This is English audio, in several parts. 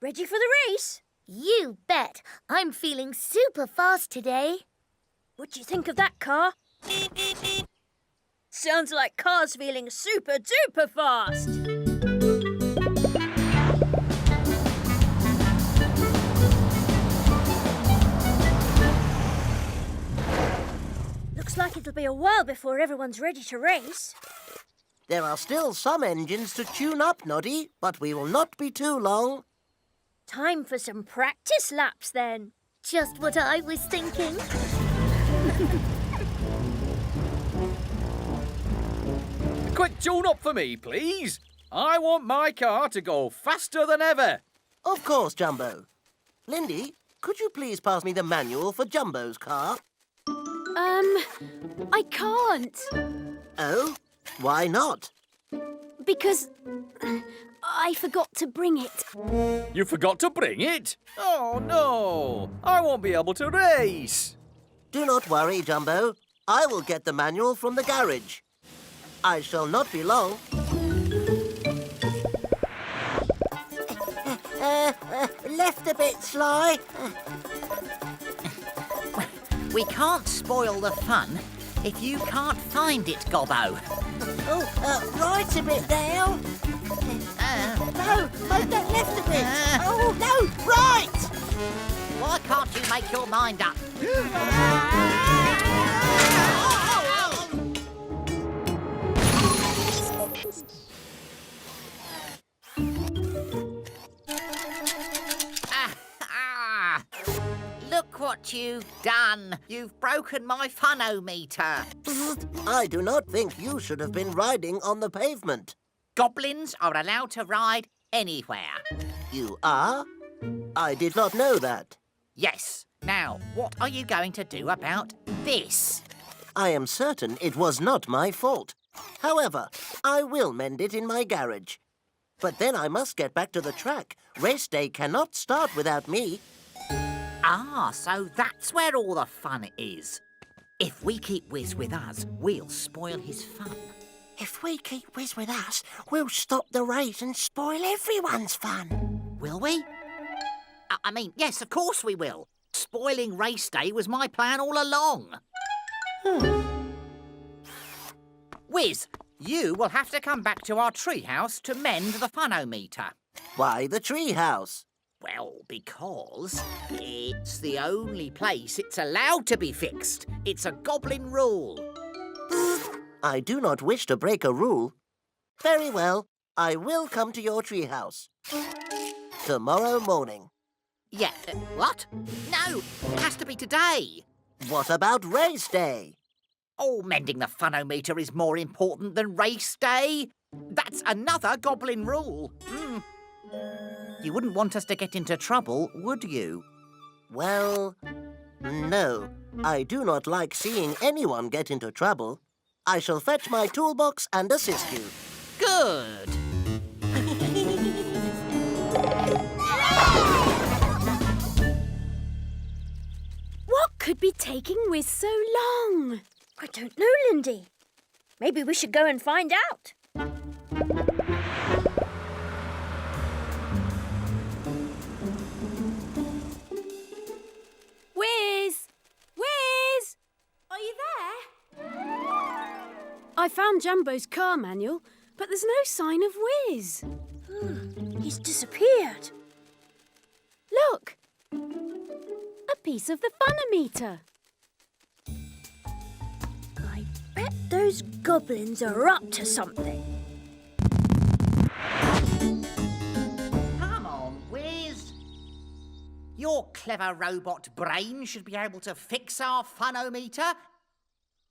Ready for the race? You bet. I'm feeling super fast today. What do you think of that, Car? Sounds like Car's feeling super duper fast. Looks like it'll be a while before everyone's ready to race. There are still some engines to tune up, Noddy, but we will not be too long. Time for some practice laps, then. Just what I was thinking. Quick tune-up for me, please. I want my car to go faster than ever. Of course, Jumbo. Lindy, could you please pass me the manual for Jumbo's car? I can't. Oh? Why not? Because I forgot to bring it. You forgot to bring it? Oh, no. I won't be able to race. Do not worry, Jumbo. I will get the manual from the garage. I shall not be long. Left a bit, Sly. We can't spoil the fun if you can't find it, Gobbo. Oh, right a bit now. No, left a bit. Oh, no, right! Why can't you make your mind up? Look what you've done. You've broken my funometer. I do not think you should have been riding on the pavement. Goblins are allowed to ride anywhere. You are? I did not know that. Yes. Now, what are you going to do about this? I am certain it was not my fault. However, I will mend it in my garage. But then I must get back to the track. Race day cannot start without me. Ah, so that's where all the fun is. If we keep Whiz with us, we'll spoil his fun. If we keep Whiz with us, we'll stop the race and spoil everyone's fun. Will we? I mean, yes, of course we will. Spoiling race day was my plan all along. Whiz, you will have to come back to our treehouse to mend the funometer. Why the treehouse? Well, because it's the only place it's allowed to be fixed. It's a goblin rule. I do not wish to break a rule. Very well, I will come to your treehouse. Tomorrow morning. Yeah, what? No, it has to be today. What about race day? Oh, mending the funometer is more important than race day. That's another goblin rule. You wouldn't want us to get into trouble, would you? Well, no. I do not like seeing anyone get into trouble. I shall fetch my toolbox and assist you. Good. What could be taking Whiz so long? I don't know, Lindy. Maybe we should go and find out. Whiz! Whiz! Are you there? I found Jumbo's car manual, but there's no sign of Whiz. He's disappeared. Look! A piece of the funometer. I bet those goblins are up to something. Come on, Whiz. Your clever robot brain should be able to fix our funometer.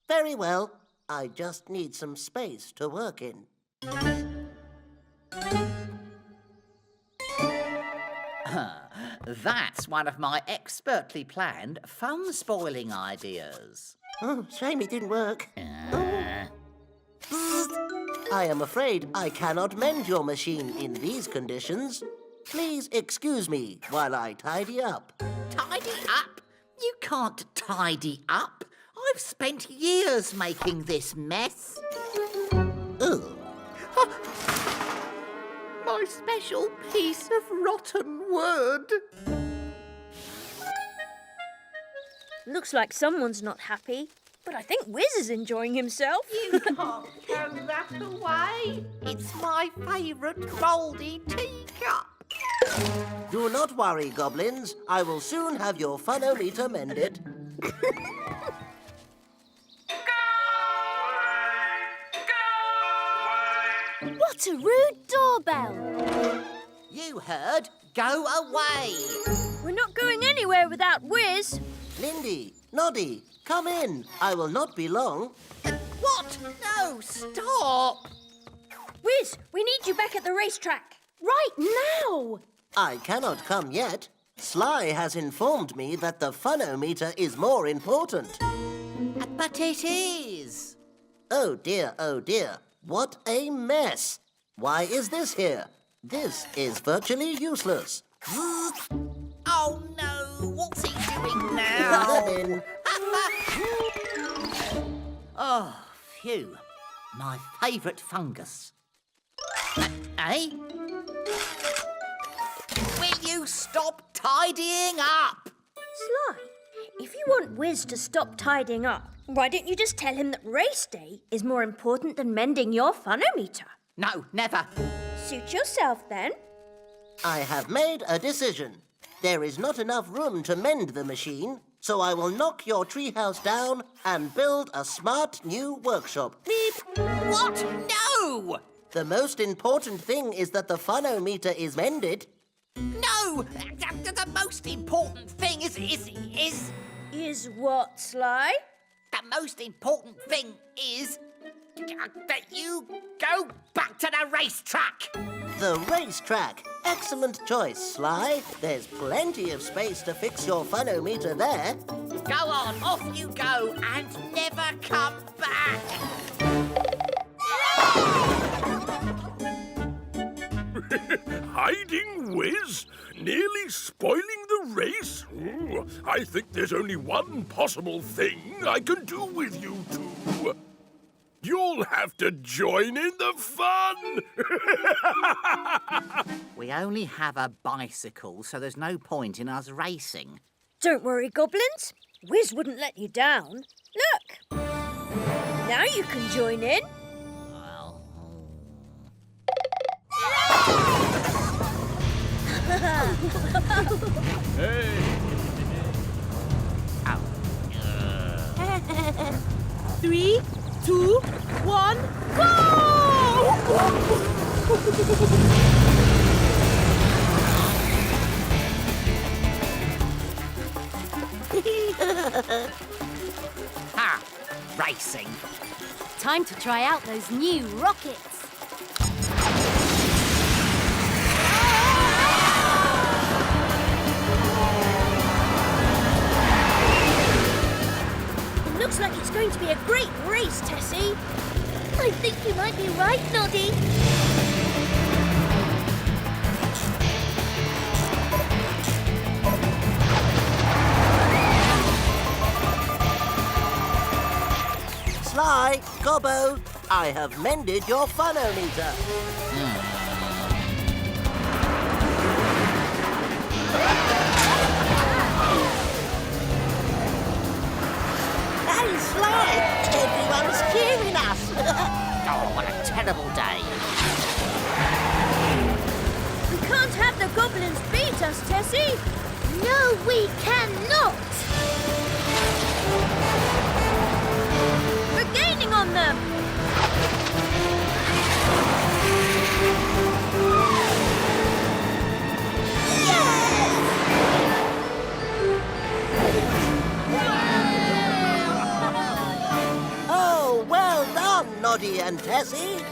Very well. I just need some space to work in. That's one of my expertly planned fun-spoiling ideas. Oh, shame it didn't work. I am afraid I cannot mend your machine in these conditions. Please excuse me while I tidy up. Tidy up? You can't tidy up. I've spent years making this mess. Ugh. My my special piece of rotten wood. Looks like someone's not happy, but I think Whiz is enjoying himself. You can't throw that away. It's my favourite mouldy teacup. Do not worry, Goblins. I will soon have your funometer mended. What a rude doorbell! You heard. Go away. We're not going anywhere without Whiz. Lindy, Noddy, come in. I will not be long. What? No, stop. Whiz, we need you back at the racetrack. Right now! I cannot come yet. Sly has informed me that the funometer is more important. But it is. Oh dear, oh dear. What a mess. Why is this here? This is virtually useless. Oh no, what's he doing now? Come in. Oh, phew. My favourite fungus. Eh? Will you stop tidying up? Sly, if you want Whiz to stop tidying up, why don't you just tell him that race day is more important than mending your funometer? No, never. Suit yourself, then. I have made a decision. There is not enough room to mend the machine, so I will knock your treehouse down and build a smart new workshop. Beep. What? No! The most important thing is that the funometer is mended. No! The most important thing is... Is what, Sly? The most important thing is that you go back to the racetrack. The racetrack. Excellent choice, Sly. There's plenty of space to fix your funometer there. Go on, off you go and never come back. Hiding, Whiz? Nearly spoiling the race? Ooh, I think there's only one possible thing I can do with you two. You'll have to join in the fun! We only have a bicycle, so there's no point in us racing. Don't worry, Goblins. Whiz wouldn't let you down. Look. Now you can join in. Well... Hey! Oh. 3, 2, 1, go! Ha! Racing. Time to try out those new rockets. Looks like it's going to be a great race, Tessie. I think you might be right, Noddy. Sly, Gobbo, I have mended your funometer. Hey, Sly! Everyone's cheering us! Oh, what a terrible day. We can't have the Goblins beat us, Tessie. No, we cannot. We're gaining on them. Oh, well done, Noddy and Tessie.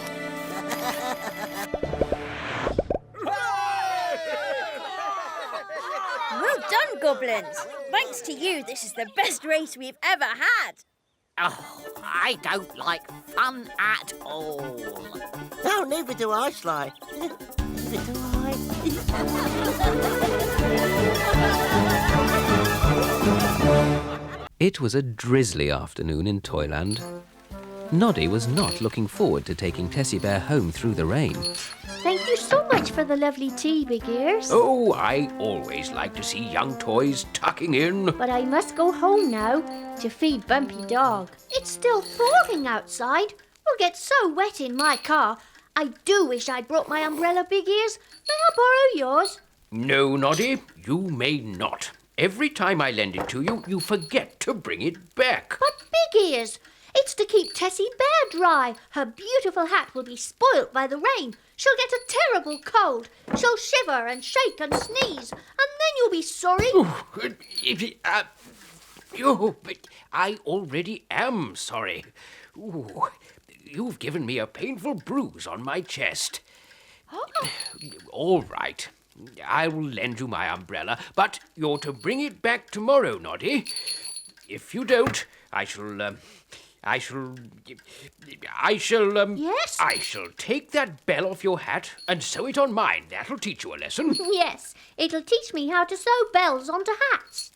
Well done, Goblins. Thanks to you, this is the best race we've ever had. Oh, I don't like fun at all. Oh, neither do I, Sly. Neither do I. It was a drizzly afternoon in Toyland. Noddy was not looking forward to taking Tessie Bear home through the rain. Thank Thank you so much for the lovely tea, Big Ears. Oh, I always like to see young toys tucking in. But I must go home now to feed Bumpy Dog. It's still pouring outside. We'll get so wet in my car. I do wish I'd brought my umbrella, Big Ears. May I borrow yours? No, Noddy, you may not. Every time I lend it to you, you forget to bring it back. But Big Ears, it's to keep Tessie Bear dry. Her beautiful hat will be spoilt by the rain. She'll get a terrible cold. She'll shiver and shake and sneeze, and then you'll be sorry. But I already am sorry. Ooh, you've given me a painful bruise on my chest. All right. I will lend you my umbrella, but you're to bring it back tomorrow, Noddy. If you don't, I shall Yes? I shall take that bell off your hat and sew it on mine. That'll teach you a lesson. Yes, it'll teach me how to sew bells onto hats.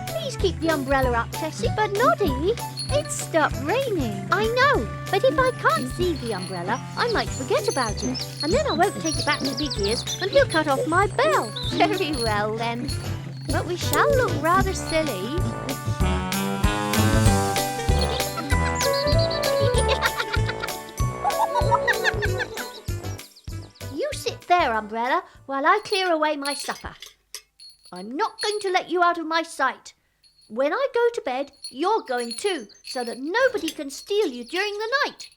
Please keep the umbrella up, Tessie. But Noddy, it's stopped raining. I know, but if I can't see the umbrella, I might forget about it. And then I won't take it back to Big Ears and he'll cut off my bell. Very well, then. But we shall look rather silly. You sit there, umbrella, while I clear away my supper. I'm not going to let you out of my sight. When I go to bed, you're going too, so that nobody can steal you during the night.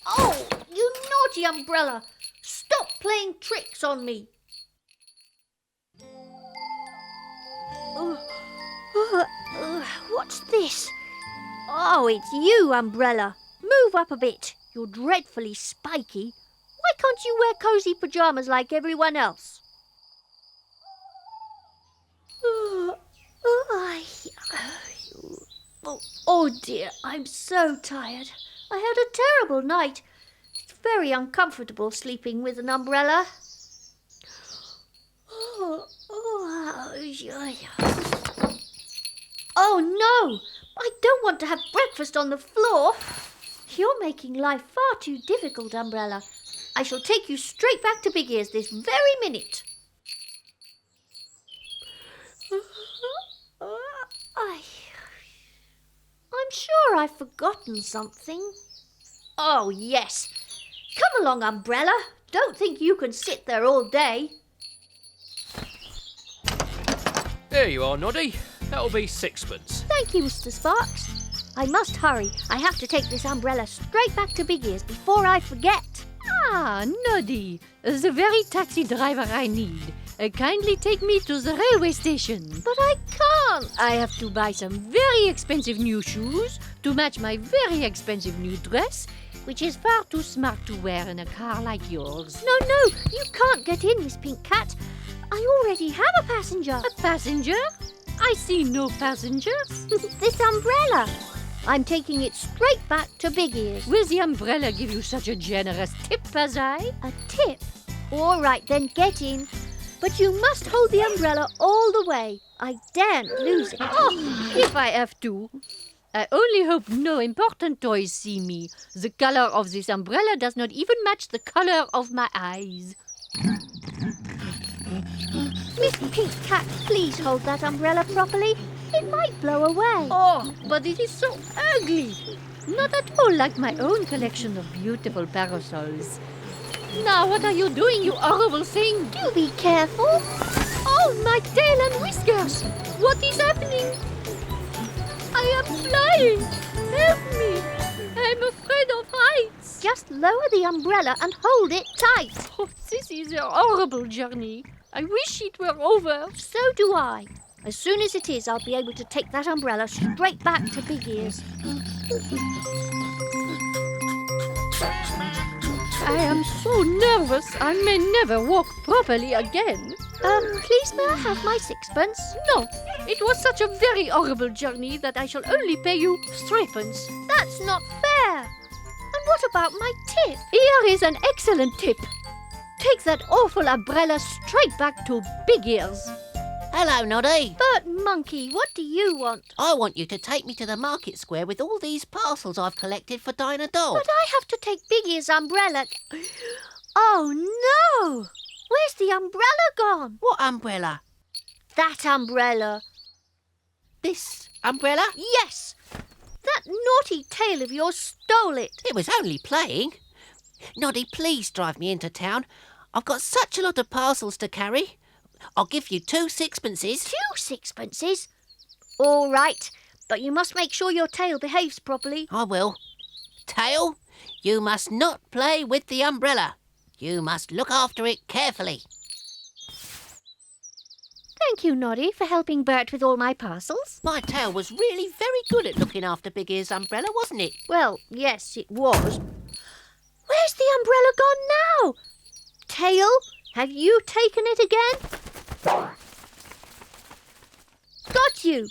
Oh, you naughty umbrella! Stop playing tricks on me. What's this? Oh, it's you, umbrella. Move up a bit. You're dreadfully spiky. Why can't you wear cosy pyjamas like everyone else? Oh dear, I'm so tired. I had a terrible night. It's very uncomfortable sleeping with an umbrella. Oh no! I don't want to have breakfast on the floor. You're making life far too difficult, umbrella. I shall take you straight back to Big Ears this very minute. I'm sure I've forgotten something. Oh, yes. Come along, umbrella. Don't think you can sit there all day. There you are, Noddy. That'll be sixpence. Thank you, Mr. Sparks. I must hurry. I have to take this umbrella straight back to Big Ears before I forget. Ah, Noddy, the very taxi driver I need. Kindly take me to the railway station. But I can't. I have to buy some very expensive new shoes to match my very expensive new dress, which is far too smart to wear in a car like yours. No, you can't get in, Miss Pink Cat. I already have a passenger. A passenger? I see no passengers. This umbrella. I'm taking it straight back to Big Ears. Will the umbrella give you such a generous tip, Pazai? A tip? All right, then get in. But you must hold the umbrella all the way. I daren't lose it. Oh, if I have to. I only hope no important toys see me. The color of this umbrella does not even match the color of my eyes. Miss Pink Cat, please hold that umbrella properly. It might blow away. Oh, but it is so ugly. Not at all like my own collection of beautiful parasols. Now, what are you doing, you horrible thing? Do be careful. Oh, my tail and whiskers! What is happening? I am flying! Help me! I'm afraid of heights. Just lower the umbrella and hold it tight. Oh, this is a horrible journey. I wish it were over. So do I. As soon as it is, I'll be able to take that umbrella straight back to Big Ears. I am so nervous I may never walk properly again. Please may I have my sixpence? No, it was such a very horrible journey that I shall only pay you threepence. That's not fair. And what about my tip? Here is an excellent tip. Take that awful umbrella straight back to Big Ears. Hello, Noddy. Bert Monkey, what do you want? I want you to take me to the market square with all these parcels I've collected for Dinah Doll. But I have to take Big Ear's umbrella. Oh, no! Where's the umbrella gone? What umbrella? That umbrella. This umbrella? Yes! That naughty tail of yours stole it. It was only playing. Noddy, please drive me into town. I've got such a lot of parcels to carry. I'll give you 2 sixpences. 2 sixpences? All right, but you must make sure your tail behaves properly. I will. Tail, you must not play with the umbrella. You must look after it carefully. Thank you, Noddy, for helping Bert with all my parcels. My tail was really very good at looking after Big Ear's umbrella, wasn't it? Well, yes, it was. Where's the umbrella gone now? Tail, have you taken it again? Got you!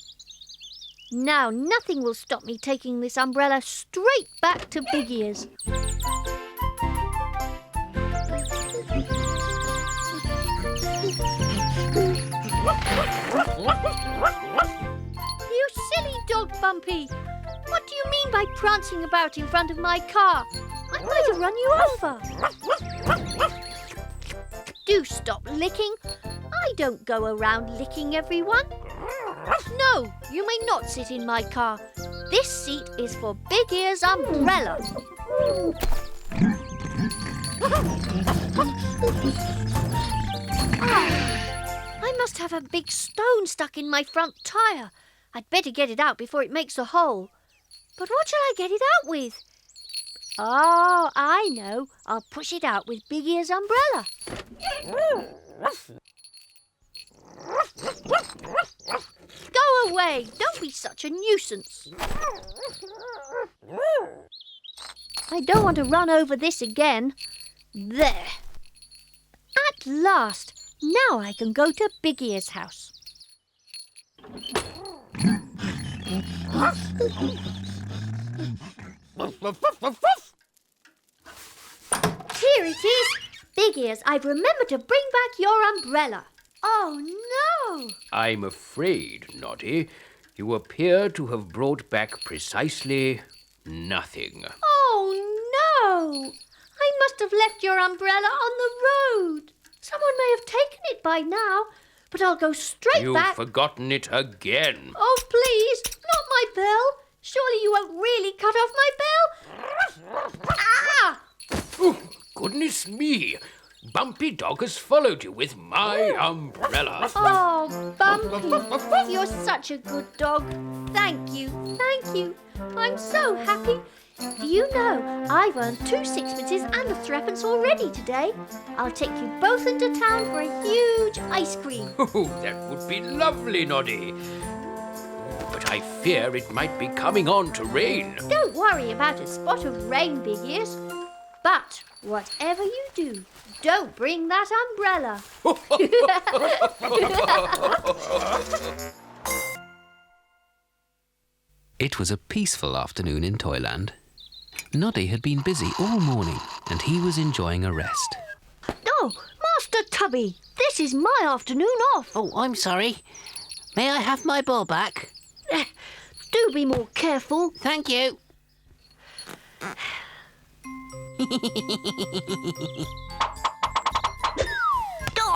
Now nothing will stop me taking this umbrella straight back to Big Ears. You silly dog, Bumpy! What do you mean by prancing about in front of my car? I might have run you over. Do stop licking. I don't go around licking everyone. No, you may not sit in my car. This seat is for Big Ear's umbrella. I must have a big stone stuck in my front tyre. I'd better get it out before it makes a hole. But what shall I get it out with? Oh, I know. I'll push it out with Big Ear's umbrella. Go away. Don't be such a nuisance. I don't want to run over this again. There. At last. Now I can go to Big Ear's house. Here it is. Big Ears, I've remembered to bring back your umbrella. Oh, no! I'm afraid, Noddy, you appear to have brought back precisely nothing. Oh, no! I must have left your umbrella on the road. Someone may have taken it by now, but I'll go straight back. You've forgotten it again. Oh, please, not my bell. Surely you won't really cut off my bell? Ah! Oh, goodness me! Bumpy Dog has followed you with my umbrella. Oh, Bumpy, you're such a good dog. Thank you, thank you. I'm so happy. Do you know, I've earned 2 sixpences and a 3pence already today. I'll take you both into town for a huge ice cream. Oh, that would be lovely, Noddy. But I fear it might be coming on to rain. Don't worry about a spot of rain, Big Ears. But whatever you do, don't bring that umbrella. It was a peaceful afternoon in Toyland. Noddy had been busy all morning and he was enjoying a rest. Oh, Master Tubby, this is my afternoon off. Oh, I'm sorry. May I have my ball back? Do be more careful. Thank you.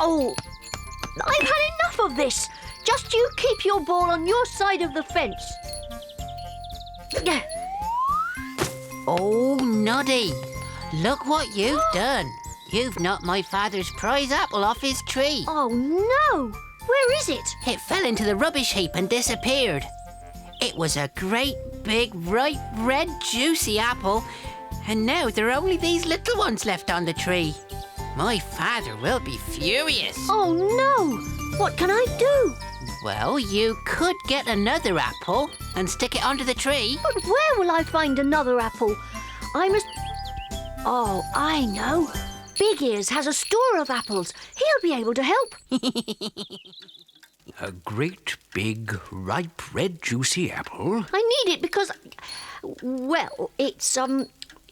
Oh, I've had enough of this. Just you keep your ball on your side of the fence. Oh, Noddy, look what you've done. You've knocked my father's prize apple off his tree. Oh, no. Where is it? It fell into the rubbish heap and disappeared. It was a great, big, ripe, red, juicy apple, and now there are only these little ones left on the tree. My father will be furious. Oh, no. What can I do? Well, you could get another apple and stick it onto the tree. But where will I find another apple? I must... Oh, I know. Big Ears has a store of apples. He'll be able to help. A great, big, ripe, red, juicy apple? I need it because... Well, it's,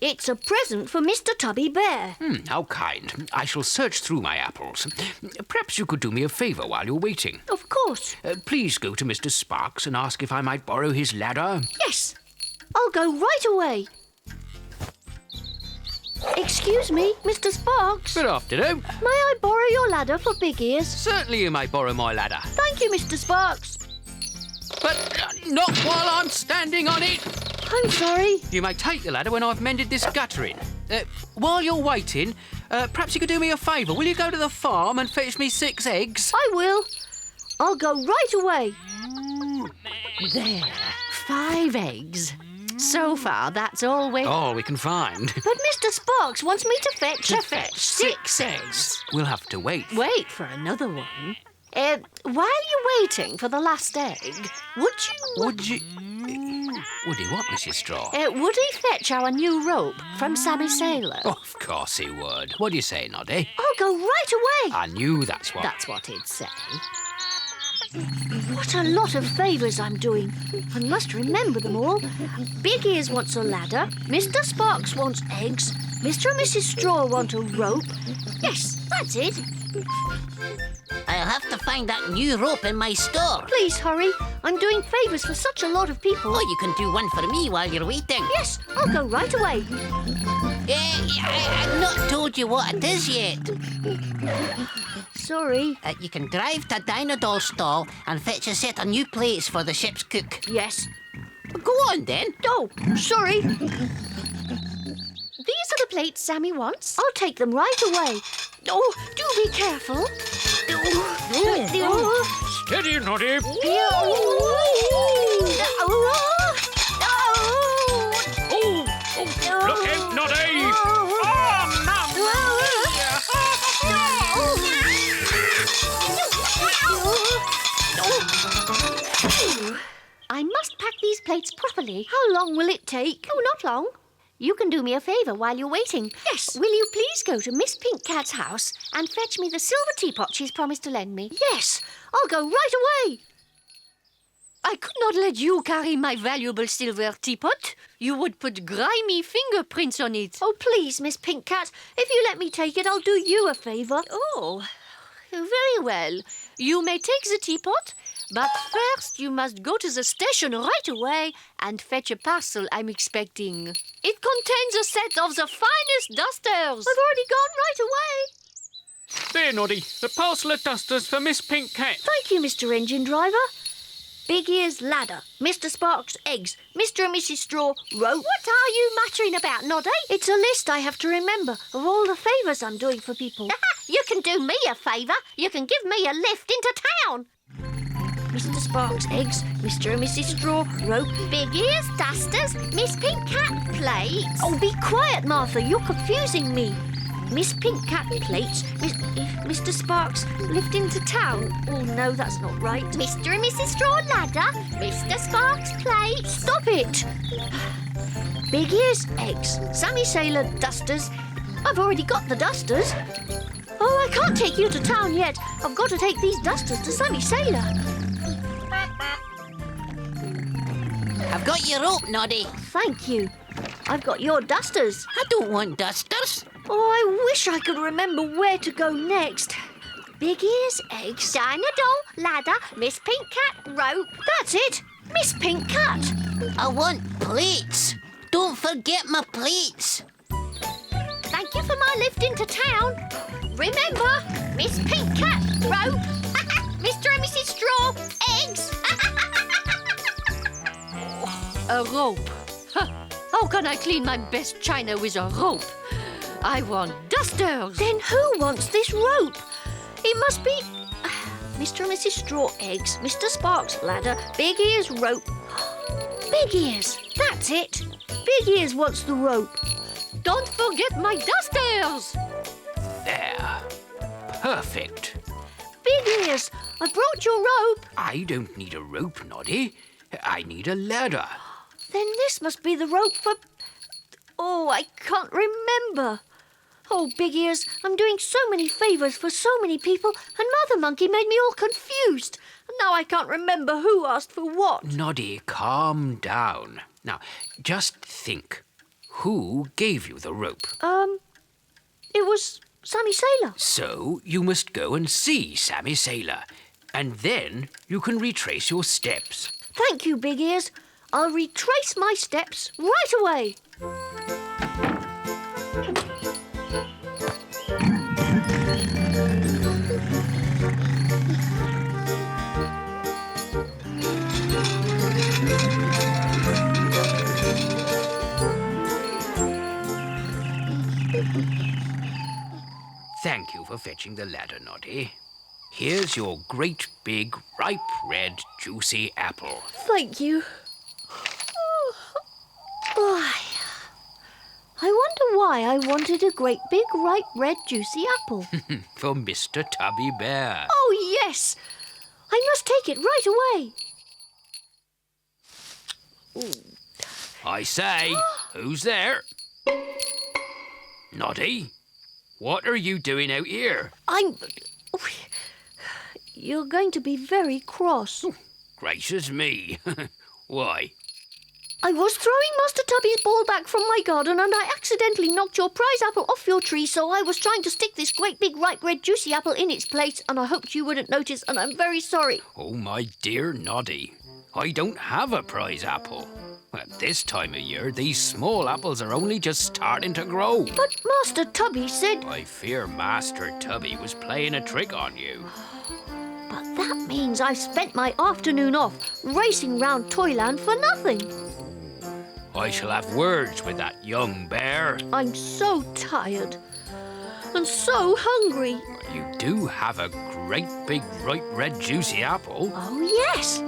It's a present for Mr. Tubby Bear. How kind. I shall search through my apples. Perhaps you could do me a favour while you're waiting. Of course. Please go to Mr. Sparks and ask if I might borrow his ladder. Yes. I'll go right away. Excuse me, Mr. Sparks. Good afternoon. May I borrow your ladder for Big Ears? Certainly you may borrow my ladder. Thank you, Mr. Sparks. But not while I'm standing on it. I'm sorry. You may take the ladder when I've mended this guttering. While you're waiting, perhaps you could do me a favour. Will you go to the farm and fetch me 6 eggs? I will. I'll go right away. There. 5 eggs. So far, that's all All we can find. But Mr. Sparks wants me to fetch... To fetch 6 eggs. We'll have to wait. Wait for another one. While you're waiting for the last egg, Would he what, Mrs. Straw? would he fetch our new rope from Sammy Sailor? Oh, of course he would. What do you say, Noddy? I'll go right away. I knew that's what... That's what he'd say. What a lot of favours I'm doing. I must remember them all. Big Ears wants a ladder. Mr. Sparks wants eggs. Mr. and Mrs. Straw want a rope. Yes, that's it. I'll have to find that new rope in my store. Please hurry. I'm doing favours for such a lot of people. Oh, you can do one for me while you're waiting. Yes, I'll go right away. I've not told you what it is yet. Sorry. You can drive to Dinodoll's stall and fetch a set of new plates for the ship's cook. Yes. Go on, then. Oh, sorry. These are the plates Sammy wants. I'll take them right away. Oh, do be careful. Steady, Noddy. Look out, Noddy! I must pack these plates properly. How long will it take? Oh, not long. You can do me a favour while you're waiting. Yes. Will you please go to Miss Pink Cat's house and fetch me the silver teapot she's promised to lend me? Yes. I'll go right away. I could not let you carry my valuable silver teapot. You would put grimy fingerprints on it. Oh, please, Miss Pink Cat. If you let me take it, I'll do you a favour. Oh, very well. You may take the teapot, but first you must go to the station right away and fetch a parcel I'm expecting. It contains a set of the finest dusters. I've already gone right away. There, Noddy. The parcel of dusters for Miss Pink Cat. Thank you, Mr. Engine Driver. Big Ears ladder, Mr. Sparks eggs, Mr. and Mrs. Straw rope. What are you muttering about, Noddy? It's a list I have to remember of all the favours I'm doing for people. You can do me a favour. You can give me a lift into town. Mr. Sparks eggs, Mr. and Mrs. Straw rope. Big Ears dusters, Miss Pink Cat plates. Oh, be quiet, Martha. You're confusing me. Miss Pink Cat plates, Mr. Sparks lift into town. Oh, no, that's not right. Mr. and Mrs. Straw ladder, Mr. Sparks plates. Stop it! Big Ears eggs, Sammy Sailor dusters. I've already got the dusters. Oh, I can't take you to town yet. I've got to take these dusters to Sammy Sailor. I've got your rope, Noddy. Thank you. I've got your dusters. I don't want dusters. Oh, I wish I could remember where to go next. Big Ears eggs. Dinodoll ladder, Miss Pink Cat rope. That's it. Miss Pink Cat. I want plates. Don't forget my plates. Thank you for my lift into town. Remember, Miss Pink Cat rope. Mr. and Mrs. Straw eggs. A rope. How can I clean my best china with a rope? I want dusters. Then who wants this rope? It must be Mr. and Mrs. Straw eggs, Mr. Sparks ladder, Big Ears rope. Big Ears, that's it. Big Ears wants the rope. Don't forget my dusters. There. Perfect. Big Ears, I brought your rope. I don't need a rope, Noddy. I need a ladder. Then this must be the rope for... Oh, I can't remember. Oh, Big Ears, I'm doing so many favours for so many people, and Mother Monkey made me all confused. And now I can't remember who asked for what. Noddy, calm down. Now, just think. Who gave you the rope? It was Sammy Sailor. So you must go and see Sammy Sailor, and then you can retrace your steps. Thank you, Big Ears. I'll retrace my steps right away. Thank you for fetching the ladder, Noddy. Here's your great big, ripe, red, juicy apple. Thank you. Oh, I wonder why I wanted a great big, ripe, red, juicy apple. For Mr. Tubby Bear. Oh, yes! I must take it right away. I say, who's there? Noddy, what are you doing out here? You're going to be very cross. Gracious me. Why? I was throwing Master Tubby's ball back from my garden and I accidentally knocked your prize apple off your tree, so I was trying to stick this great big ripe red juicy apple in its place and I hoped you wouldn't notice and I'm very sorry. Oh, my dear Noddy, I don't have a prize apple. At this time of year, these small apples are only just starting to grow. But Master Tubby said... I fear Master Tubby was playing a trick on you. But that means I've spent my afternoon off racing round Toyland for nothing. I shall have words with that young bear. I'm so tired and so hungry. You do have a great big ripe red juicy apple. Oh, yes.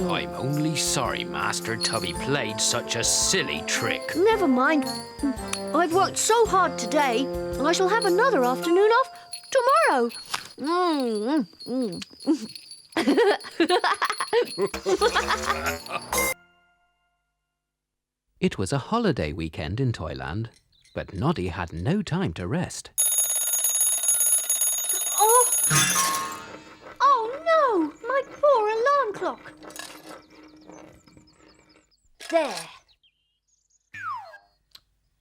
I'm only sorry Master Tubby played such a silly trick. Never mind. I've worked so hard today and I shall have another afternoon off tomorrow. It was a holiday weekend in Toyland, but Noddy had no time to rest. Oh no, my poor alarm clock. There.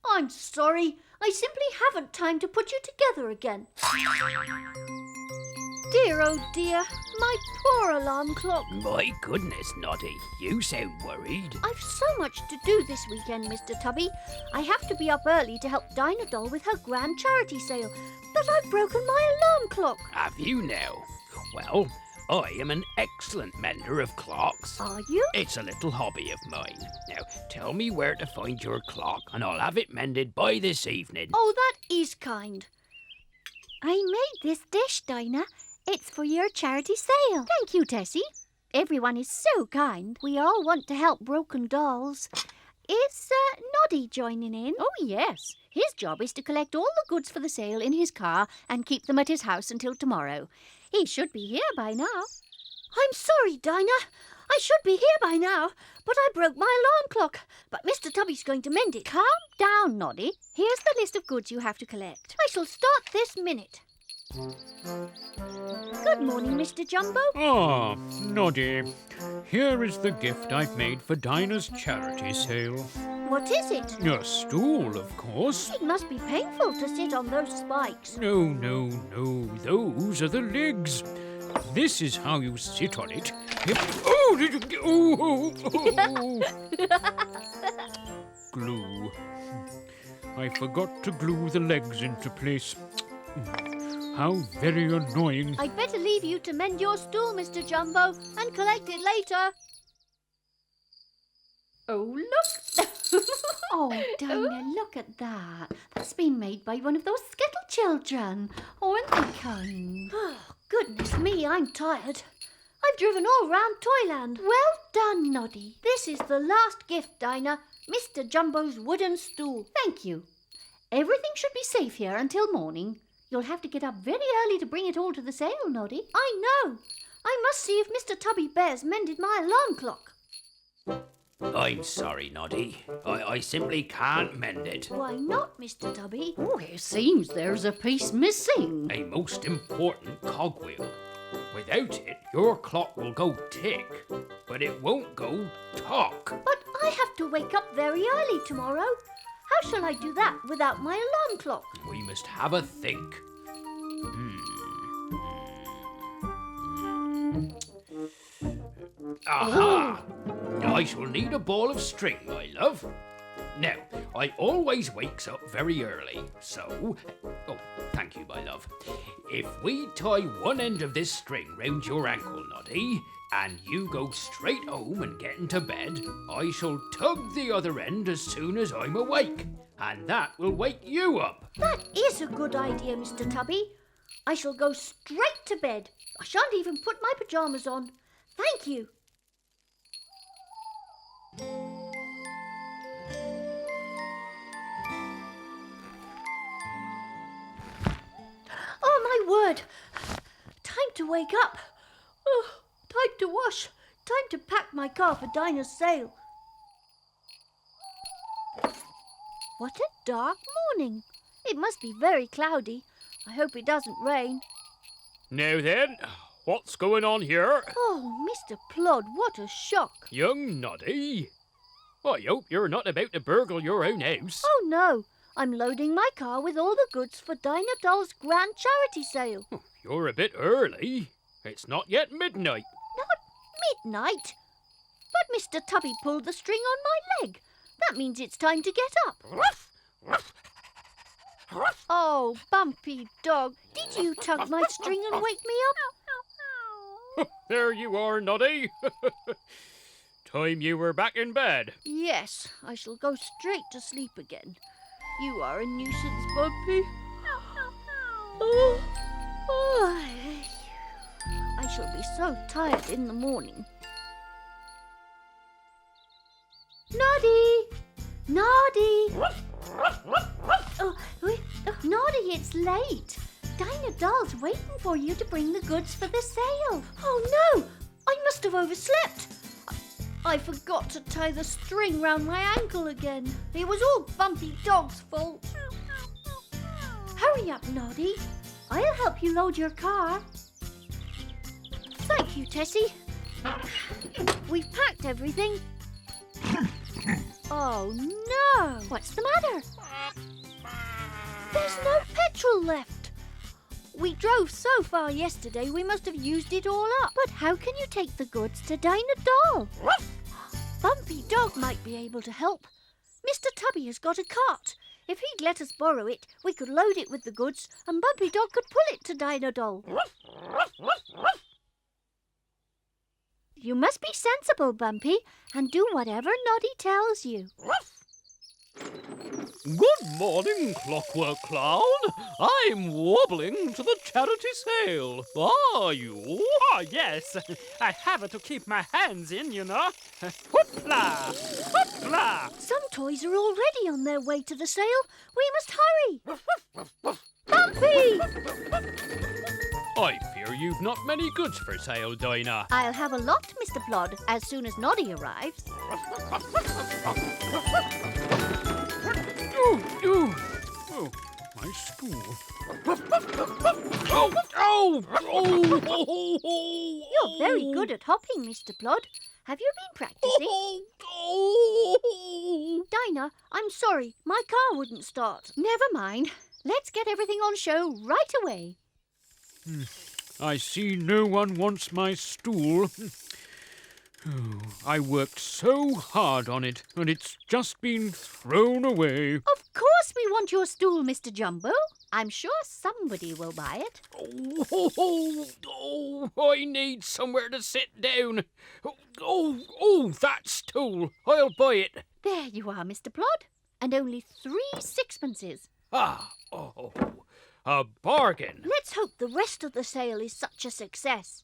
I'm sorry. I simply haven't time to put you together again. Dear, oh dear, my poor alarm clock. My goodness, Noddy, you sound worried. I've so much to do this weekend, Mr. Tubby. I have to be up early to help Dinah Doll with her grand charity sale. But I've broken my alarm clock. Have you now? Well, I am an excellent mender of clocks. Are you? It's a little hobby of mine. Now, tell me where to find your clock and I'll have it mended by this evening. Oh, that is kind. I made this dish, Dinah. It's for your charity sale. Thank you, Tessie. Everyone is so kind. We all want to help broken dolls. Is Noddy joining in? Oh, yes. His job is to collect all the goods for the sale in his car and keep them at his house until tomorrow. He should be here by now. I'm sorry, Dinah. I should be here by now, but I broke my alarm clock. But Mr. Tubby's going to mend it. Calm down, Noddy. Here's the list of goods you have to collect. I shall start this minute. Good morning, Mr. Jumbo. Ah, Noddy. Here is the gift I've made for Dinah's charity sale. What is it? A stool, of course. It must be painful to sit on those spikes. No, no, no. Those are the legs. This is how you sit on it. Glue. I forgot to glue the legs into place. How very annoying. I'd better leave you to mend your stool, Mr. Jumbo, and collect it later. Oh, look. Oh, Dinah, look at that. That's been made by one of those Skittle children. Aren't they kind? Oh, goodness me, I'm tired. I've driven all round Toyland. Well done, Noddy. This is the last gift, Dinah. Mr. Jumbo's wooden stool. Thank you. Everything should be safe here until morning. You'll have to get up very early to bring it all to the sale, Noddy. I know. I must see if Mr. Tubby Bear's mended my alarm clock. I'm sorry, Noddy. I simply can't mend it. Why not, Mr. Tubby? Oh, it seems there's a piece missing. A most important cogwheel. Without it, your clock will go tick, but it won't go tock. But I have to wake up very early tomorrow. How shall I do that without my alarm clock? We must have a think. Aha! I shall need a ball of string, my love. Now, I always wakes up very early, so... Oh, thank you, my love. If we tie one end of this string round your ankle, Noddy, and you go straight home and get into bed, I shall tug the other end as soon as I'm awake, and that will wake you up. That is a good idea, Mr. Tubby. I shall go straight to bed. I shan't even put my pyjamas on. Thank you. Oh, my word. Time to wake up. Oh, time to wash. Time to pack my car for Dinah's sale. What a dark morning. It must be very cloudy. I hope it doesn't rain. Now then, what's going on here? Oh, Mr. Plod, what a shock. Young Noddy. I hope you're not about to burgle your own house. Oh, no. I'm loading my car with all the goods for Dinah Doll's grand charity sale. You're a bit early. It's not yet midnight. Not midnight? But Mr. Tubby pulled the string on my leg. That means it's time to get up. Oh, Bumpy Dog, did you tug my string and wake me up? There you are, Noddy. Time you were back in bed. Yes, I shall go straight to sleep again. You are a nuisance, Bumpy. I shall be so tired in the morning. Noddy! Noddy! Noddy, it's late. Dinah Doll's waiting for you to bring the goods for the sale. Oh, no! I must have overslept. I forgot to tie the string round my ankle again. It was all Bumpy Dog's fault. Hurry up, Noddy. I'll help you load your car. Thank you, Tessie. We've packed everything. Oh, no! What's the matter? There's no petrol left. We drove so far yesterday, we must have used it all up. But how can you take the goods to Dinah Doll? Bumpy Dog might be able to help. Mr. Tubby has got a cart. If he'd let us borrow it, we could load it with the goods and Bumpy Dog could pull it to Dinah Doll. You must be sensible, Bumpy, and do whatever Noddy tells you. Good morning, Clockwork Clown. I'm wobbling to the charity sale. Are you? Oh, yes. I have to keep my hands in, you know. Hoopla! Hoopla! Some toys are already on their way to the sale. We must hurry. Bumpy! I fear you've not many goods for sale, Dinah. I'll have a lot, Mr. Plod, as soon as Noddy arrives. Oh, my stool. Oh! You're very good at hopping, Mr. Plod. Have you been practicing? Dinah, I'm sorry. My car wouldn't start. Never mind. Let's get everything on show right away. I see no one wants my stool. I worked so hard on it, and it's just been thrown away. Of course we want your stool, Mr. Jumbo. I'm sure somebody will buy it. I need somewhere to sit down. That stool. I'll buy it. There you are, Mr. Plod. And only 3 sixpences. A bargain. Let's hope the rest of the sale is such a success.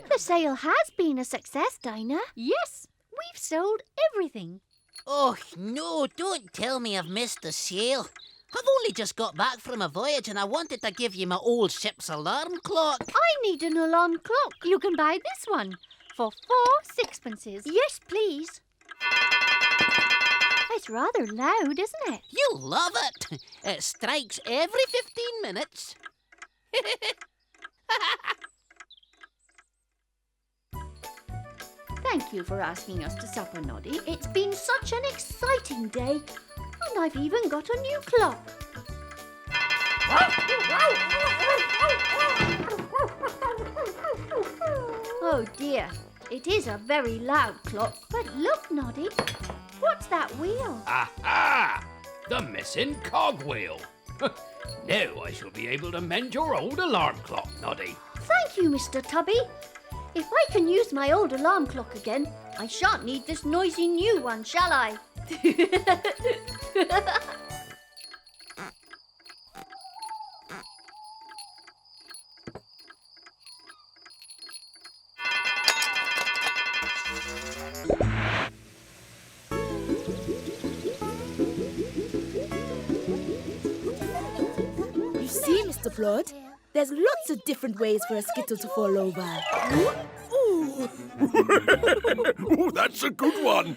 The sale has been a success, Dinah. Yes, we've sold everything. Oh, no, don't tell me I've missed the sale. I've only just got back from a voyage and I wanted to give you my old ship's alarm clock. I need an alarm clock. You can buy this one for 4 sixpences. Yes, please. It's rather loud, isn't it? You'll love it. It strikes every 15 minutes. Thank you for asking us to supper, Noddy. It's been such an exciting day. And I've even got a new clock. Oh dear, it is a very loud clock. But look, Noddy, what's that wheel? Aha! The missing cogwheel. Now I shall be able to mend your old alarm clock, Noddy. Thank you, Mr. Tubby. If I can use my old alarm clock again, I shan't need this noisy new one, shall I? You see, Mr. Plaid, there's lots of different ways for a skittle to fall over. Ooh. Ooh, that's a good one.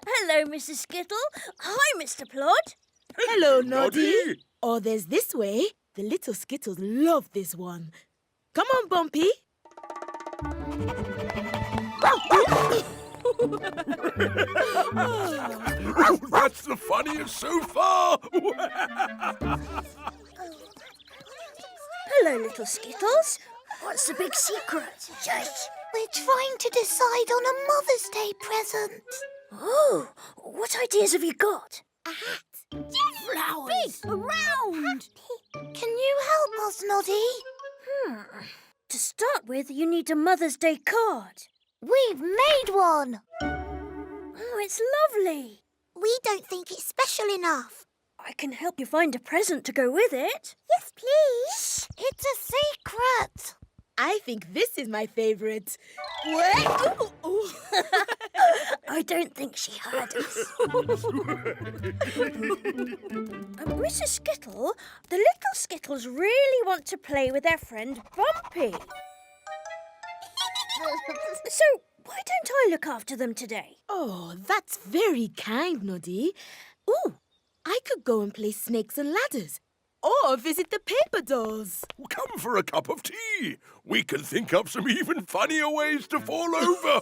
Hello, Mrs. Skittle. Hi, Mr. Plaid. Hello, Noddy. Noddy. Or there's this way. The little skittles love this one. Come on, Bumpy. Ooh, that's the funniest so far. Hello, little Skittles. What's the big secret? Shush! We're trying to decide on a Mother's Day present. Oh, what ideas have you got? A hat. Yes! Flowers! Big, round! Can you help us, Noddy? To start with, you need a Mother's Day card. We've made one. Oh, it's lovely. We don't think it's special enough. I can help you find a present to go with it. Yes, please. It's a secret. I think this is my favourite. What? Ooh. I don't think she heard us. Mrs. Skittle, the little Skittles really want to play with their friend Bumpy. So, why don't I look after them today? Oh, that's very kind, Noddy. Ooh, I could go and play snakes and ladders. Or visit the paper dolls. Come for a cup of tea. We can think up some even funnier ways to fall over.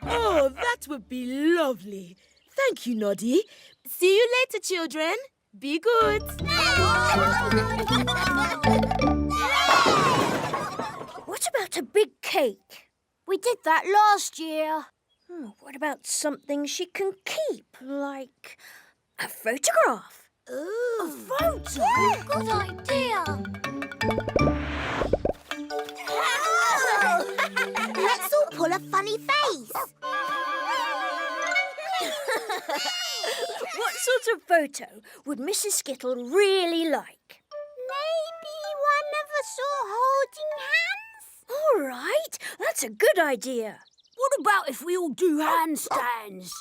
Oh, that would be lovely. Thank you, Noddy. See you later, children. Be good. What about a big cake? We did that last year. What about something she can keep, like a photograph? Ooh. A photo? Good idea. Let's all pull a funny face. What sort of photo would Mrs. Skittle really like? Maybe one of us all holding hands? All right, that's a good idea. What about if we all do handstands?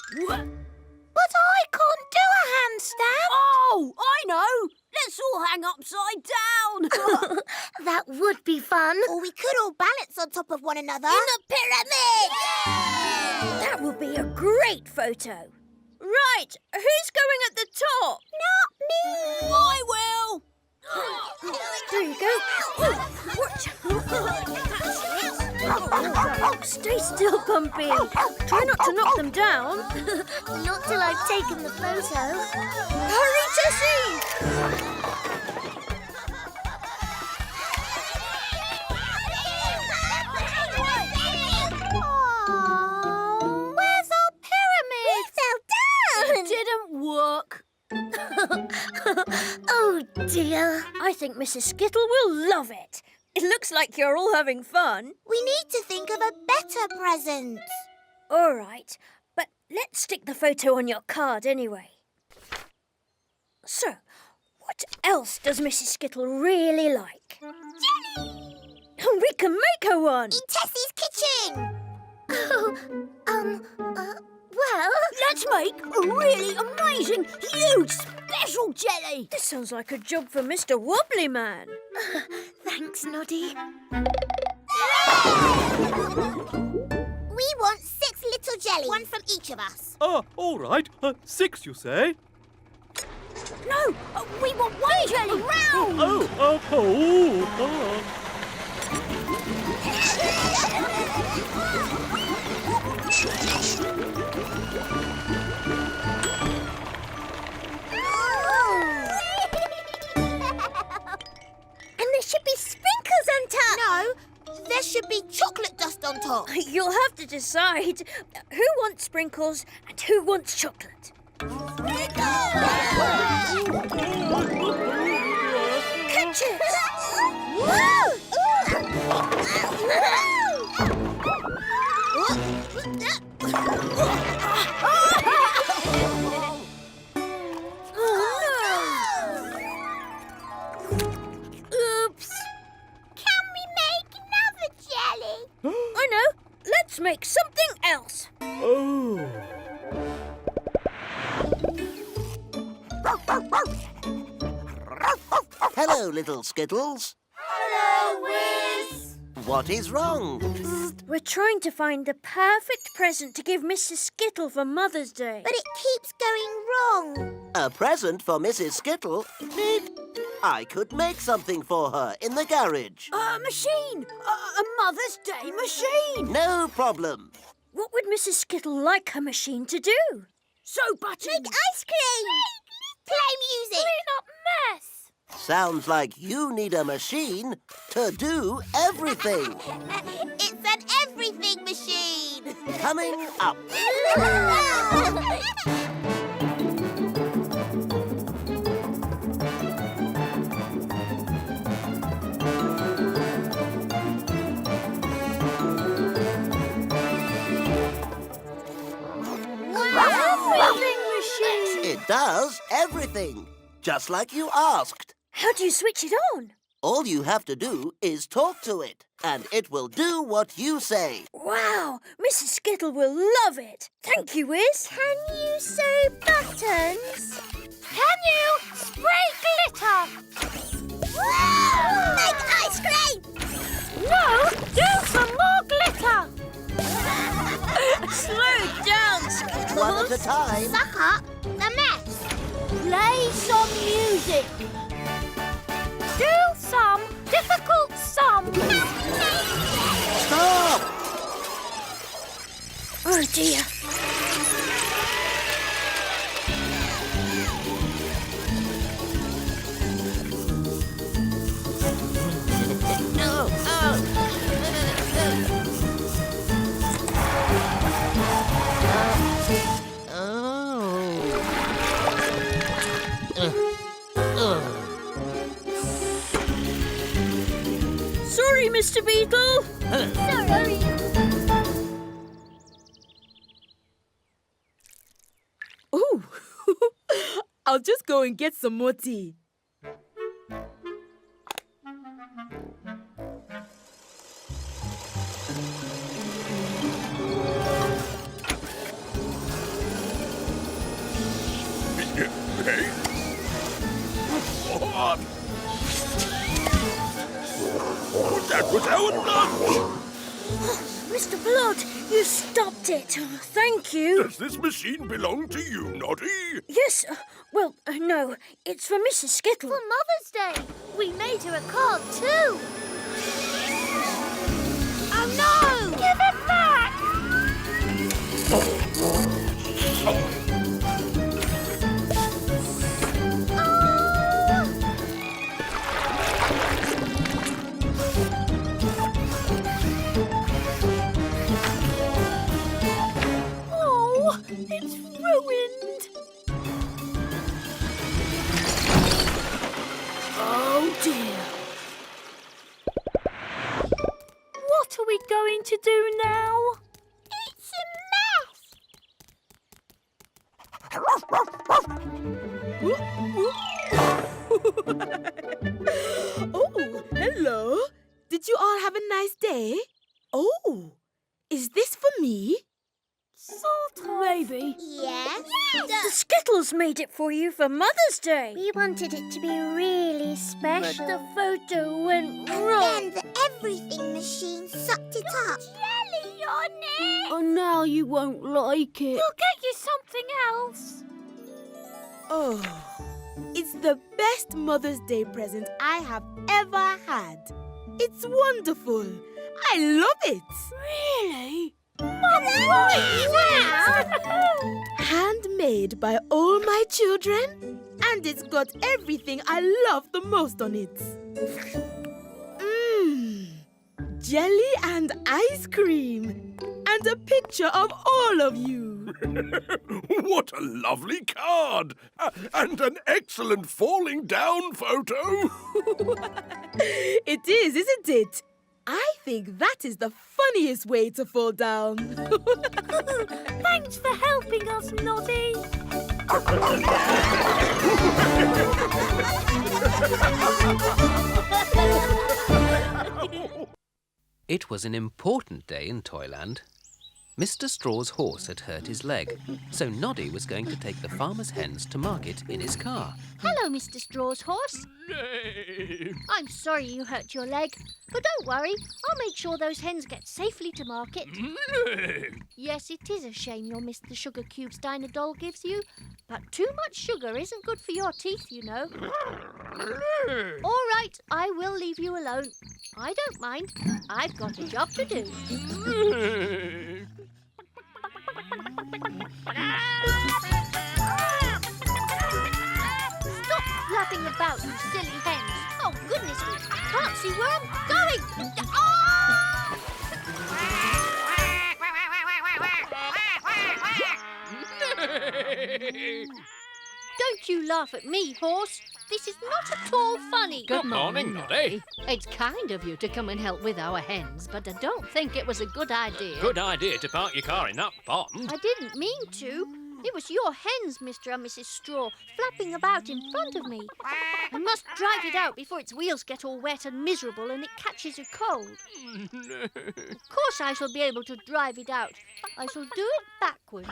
But I can't do a handstand. Oh, I know. Let's all hang upside down. That would be fun. Or we could all balance on top of one another. In a pyramid! That would be a great photo. Right, who's going at the top? Not me. I will. There you go. Watch. Stay still, Bumpy. Try not to knock them down. Not till I've taken the photo. Hurry, Jessie! Oh, where's our pyramid? We fell down. It didn't work. Oh, dear. I think Mrs. Skittle will love it. It looks like you're all having fun. We need to think of a better present. All right, but let's stick the photo on your card anyway. So, what else does Mrs. Skittle really like? Jelly! We can make her one. In Tessie's kitchen. Well... Let's make a really amazing, huge, special jelly. This sounds like a job for Mr. Wobbly Man. Thanks, Noddy. We want 6 little jellies. One from each of us. All right. 6, you say? No, we want one jelly. Round. Oh. There should be sprinkles on top. No, there should be chocolate dust on top. You'll have to decide who wants sprinkles and who wants chocolate. Catch it! I know. Let's make something else. Oh. Hello, little Skittles. Hello, Whiz. What is wrong? We're trying to find the perfect present to give Mrs. Skittle for Mother's Day. But it keeps going wrong. A present for Mrs. Skittle? I could make something for her in the garage. A machine! A Mother's Day machine! No problem. What would Mrs. Skittle like her machine to do? So, Button! Make ice cream! Play music! Clean up mess! Sounds like you need a machine to do everything. It's an everything machine! Coming up. Everything machine! It does everything, just like you asked. How do you switch it on? All you have to do is talk to it, and it will do what you say. Wow! Mrs. Skittle will love it. Thank you, Whiz. Can you sew buttons? Can you spray glitter? Make ice cream! No! Do some more glitter! Slow down, Skittles. One at a time. Suck up the mess. Play some music. Do some difficult sum. Stop! Oh, dear. Sorry, Mr. Beetle. Sorry. Ooh, I'll just go and get some more tea. Hey? What? That was our lunch! Mr. Blood, you stopped it. Thank you. Does this machine belong to you, Noddy? Yes. Well, no. It's for Mrs. Skittle. For Mother's Day, we made her a card too. Oh, no! Give it back! Oh, it's ruined. Oh, dear. What are we going to do now? It's a mess. Oh, hello. Did you all have a nice day? Oh, is this for me? Sort of. Maybe. Yes. The Skittles made it for you for Mother's Day. We wanted it to be really special. But the photo went and wrong. then the everything machine sucked it up. Jelly on it. Oh, now you won't like it. We'll get you something else. Oh, it's the best Mother's Day present I have ever had. It's wonderful. I love it. Really? Wow! Handmade by all my children. And it's got everything I love the most on it. Jelly and ice cream. And a picture of all of you. What a lovely card! And an excellent falling down photo! It is, isn't it? I think that is the funniest way to fall down. Thanks for helping us, Noddy. It was an important day in Toyland. Mr. Straw's horse had hurt his leg, so Noddy was going to take the farmer's hens to market in his car. Hello, Mr. Straw's horse. I'm sorry you hurt your leg, but don't worry. I'll make sure those hens get safely to market. Yes, it is a shame you'll miss the sugar cubes Dinah Doll gives you, but too much sugar isn't good for your teeth, you know. All right, I will leave you alone. I don't mind. I've got a job to do. Stop flapping about, you silly hens. Oh, goodness me. I can't see where I'm going. Don't you laugh at me, horse. This is not at all funny. Good morning, Noddy. It's kind of you to come and help with our hens, but I don't think it was a good idea. Good idea to park your car in that pond. I didn't mean to. It was your hens, Mr. and Mrs. Straw, flapping about in front of me. I must drive it out before its wheels get all wet and miserable and it catches a cold. Of course I shall be able to drive it out. I shall do it backwards.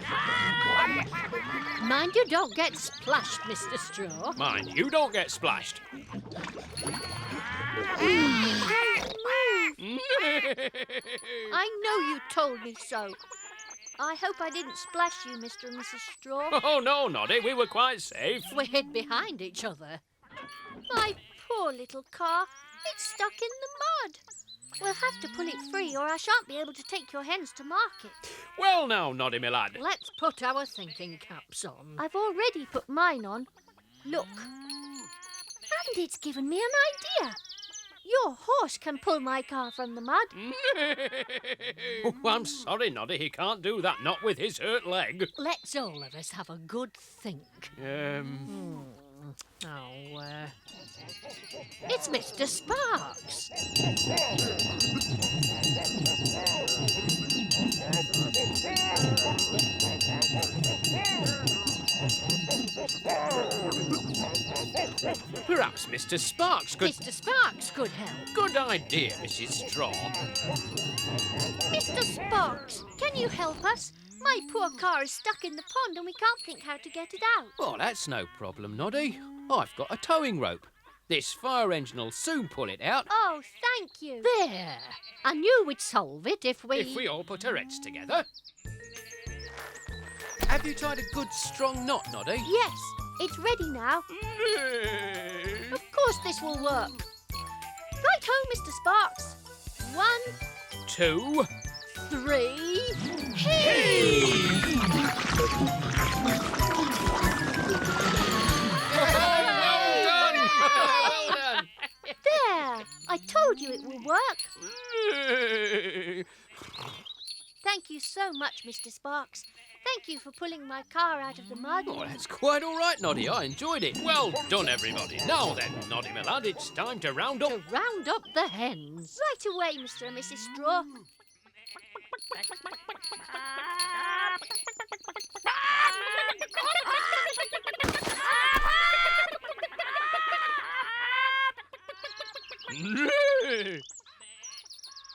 Mind you don't get splashed, Mr. Straw. Mind you don't get splashed. I know you told me so. I hope I didn't splash you, Mr. and Mrs. Straw. Oh, no, Noddy, we were quite safe. We hid behind each other. My poor little car. It's stuck in the mud. We'll have to pull it free or I shan't be able to take your hens to market. Well now, Noddy, my lad. Let's put our thinking caps on. I've already put mine on. Look. And it's given me an idea. Your horse can pull my car from the mud. Oh, I'm sorry, Noddy, he can't do that, not with his hurt leg. Let's all of us have a good think. It's Mr. Sparks. Perhaps Mr. Sparks could... Mr. Sparks could help. Good idea, Mrs. Straw. Mr. Sparks, can you help us? My poor car is stuck in the pond and we can't think how to get it out. Oh, that's no problem, Noddy. I've got a towing rope. This fire engine will soon pull it out. Oh, thank you. There. I knew we'd solve it if we... If we all put our heads together. Have you tied a good strong knot, Noddy? Yes, it's ready now. Of course this will work. Right home, Mr. Sparks. 1, 2, 3... Well done! There! I told you it will work. Thank you so much, Mr. Sparks. Thank you for pulling my car out of the mud. Oh, that's quite all right, Noddy. I enjoyed it. Well done, everybody. Now then, Noddy, my lad, it's time to round up... To round up the hens. Right away, Mr. and Mrs. Straw.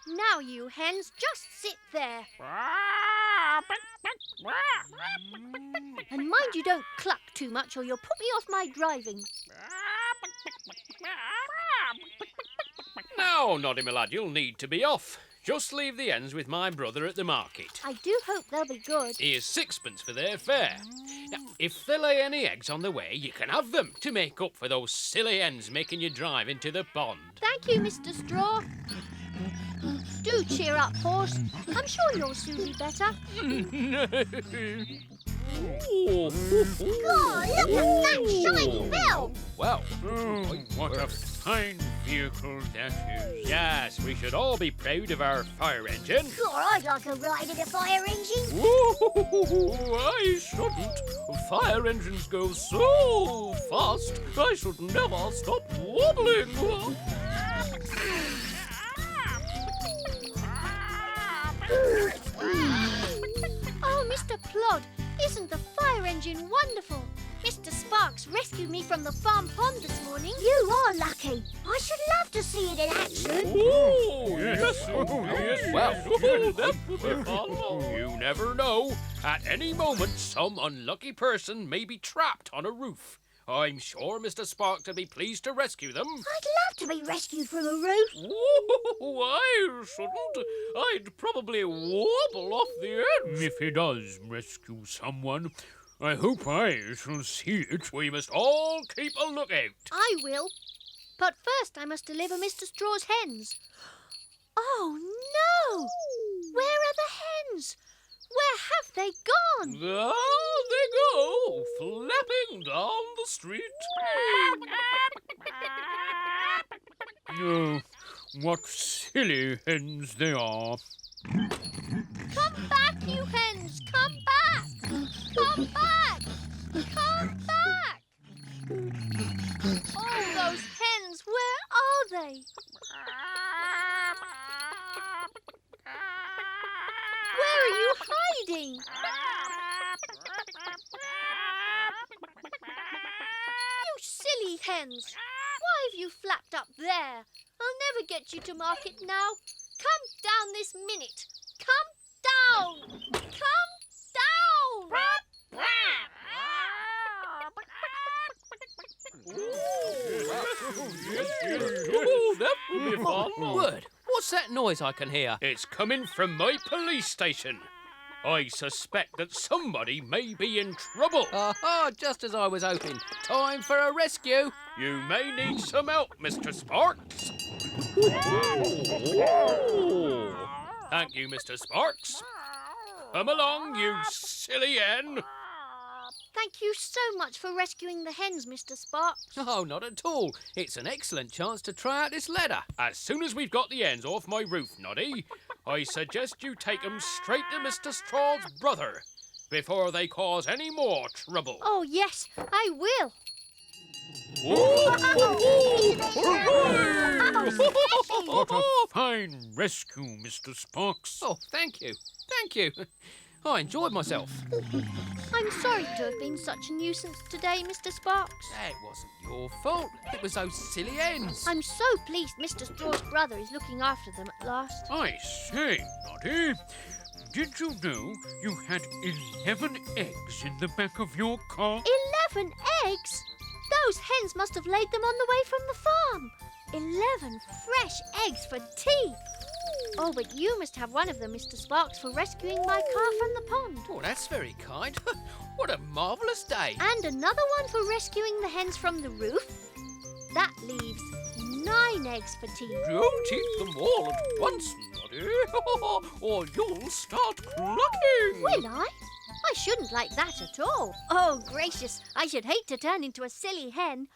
Now, you hens, just sit there. And mind you don't cluck too much or you'll put me off my driving. Now, Noddy, my lad, you'll need to be off. Just leave the hens with my brother at the market. I do hope they'll be good. Here's 6pence for their fare. If they lay any eggs on the way, you can have them to make up for those silly hens making you drive into the pond. Thank you, Mr. Straw. Do cheer up, horse. I'm sure you'll soon be better. Oh, look at that shiny bell! Well, What a fine vehicle that is. yes, we should all be proud of our fire engine. God, I'd like a ride in a fire engine. Ooh, I shouldn't. Fire engines go so fast, I should never stop wobbling. Oh, Mr. Plod, isn't the fire engine wonderful? Mr. Sparks rescued me from the farm pond this morning. You are lucky. I should love to see it in action. Oh, yes. Well, that would be fun. You never know. At any moment, some unlucky person may be trapped on a roof. I'm sure Mr. Sparks would be pleased to rescue them. I'd love to be rescued from a roof. Oh, I shouldn't. I'd probably wobble off the edge. If he does rescue someone, I hope I shall see it. We must all keep a lookout. I will. But first I must deliver Mr. Straw's hens. Oh, no! Where are the hens? Where have they gone? There they go, flapping down the street. Oh, what silly hens they are. Come back, you hens! Come back! Come back! Come back! Oh, those hens, where are they? Where are you hiding? You silly hens! Why have you flapped up there? I'll never get you to market now. Come down this minute. Come down! Come down! Oh, that would be fun. Word, what's that noise I can hear? It's coming from my police station. I suspect that somebody may be in trouble. Aha, just as I was hoping. Time for a rescue. You may need some help, Mr. Sparks. Thank you, Mr. Sparks. Come along, you silly hen. Thank you so much for rescuing the hens, Mr. Sparks. Oh, not at all. It's an excellent chance to try out this ladder. As soon as we've got the hens off my roof, Noddy, I suggest you take them straight to Mr. Straw's brother before they cause any more trouble. Oh, yes, I will. What a fine rescue, Mr. Sparks. Oh, thank you. Thank you. I enjoyed myself. I'm sorry to have been such a nuisance today, Mr. Sparks. It wasn't your fault. It was those silly hens. I'm so pleased Mr. Straw's brother is looking after them at last. I say, Noddy, did you know you had 11 eggs in the back of your car? 11 eggs? Those hens must have laid them on the way from the farm. 11 fresh eggs for tea. Oh, but you must have one of them, Mr. Sparks, for rescuing my car from the pond. Oh, that's very kind. What a marvellous day. And another one for rescuing the hens from the roof. That leaves 9 eggs for tea. Don't eat them all at once, Noddy, or you'll start clucking. Will I? I shouldn't like that at all. Oh, gracious, I should hate to turn into a silly hen.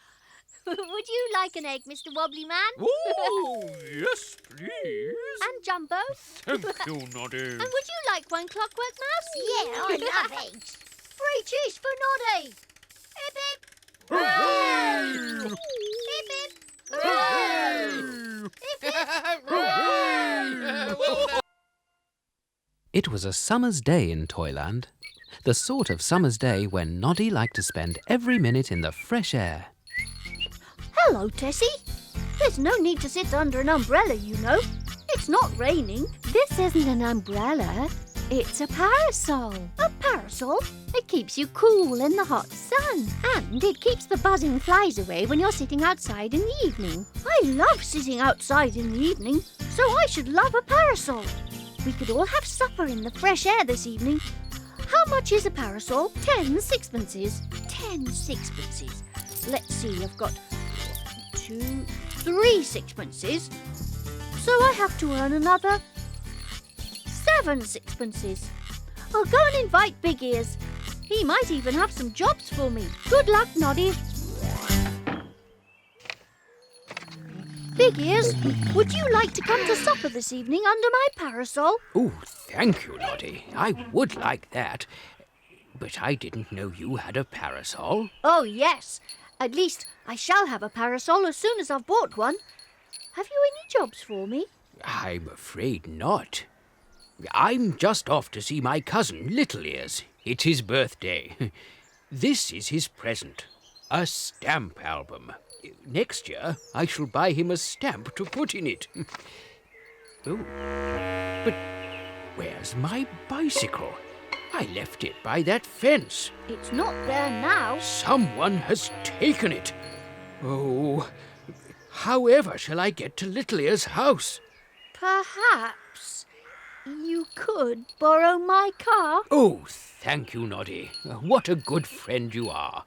Would you like an egg, Mr. Wobbly Man? Oh, yes, please. And Jumbo? Thank you, Noddy. And would you like one, Clockwork Mouse? Yeah, I love eggs. 3 cheese for Noddy. Hip hip. Hooray! Hip hip. Hooray! Hip hip. Hooray! It was a summer's day in Toyland. The sort of summer's day when Noddy liked to spend every minute in the fresh air. Hello, Tessie. There's no need to sit under an umbrella, you know. It's not raining. This isn't an umbrella. It's a parasol. A parasol? It keeps you cool in the hot sun. And it keeps the buzzing flies away when you're sitting outside in the evening. I love sitting outside in the evening, so I should love a parasol. We could all have supper in the fresh air this evening. How much is a parasol? 10 sixpences. 10 sixpences. Let's see, I've got 2, 3 sixpences. So I have to earn another 7 sixpences. I'll go and invite Big Ears. He might even have some jobs for me. Good luck, Noddy. Big Ears, would you like to come to supper this evening under my parasol? Oh, thank you, Noddy. I would like that. But I didn't know you had a parasol. Oh, yes. At least I shall have a parasol as soon as I've bought one. Have you any jobs for me? I'm afraid not. I'm just off to see my cousin, Little Ears. It's his birthday. This is his present, a stamp album. Next year, I shall buy him a stamp to put in it. Oh, but where's my bicycle? I left it by that fence. It's not there now. Someone has taken it. Oh, however shall I get to Little Ears' house? Perhaps you could borrow my car? Oh, thank you, Noddy. What a good friend you are.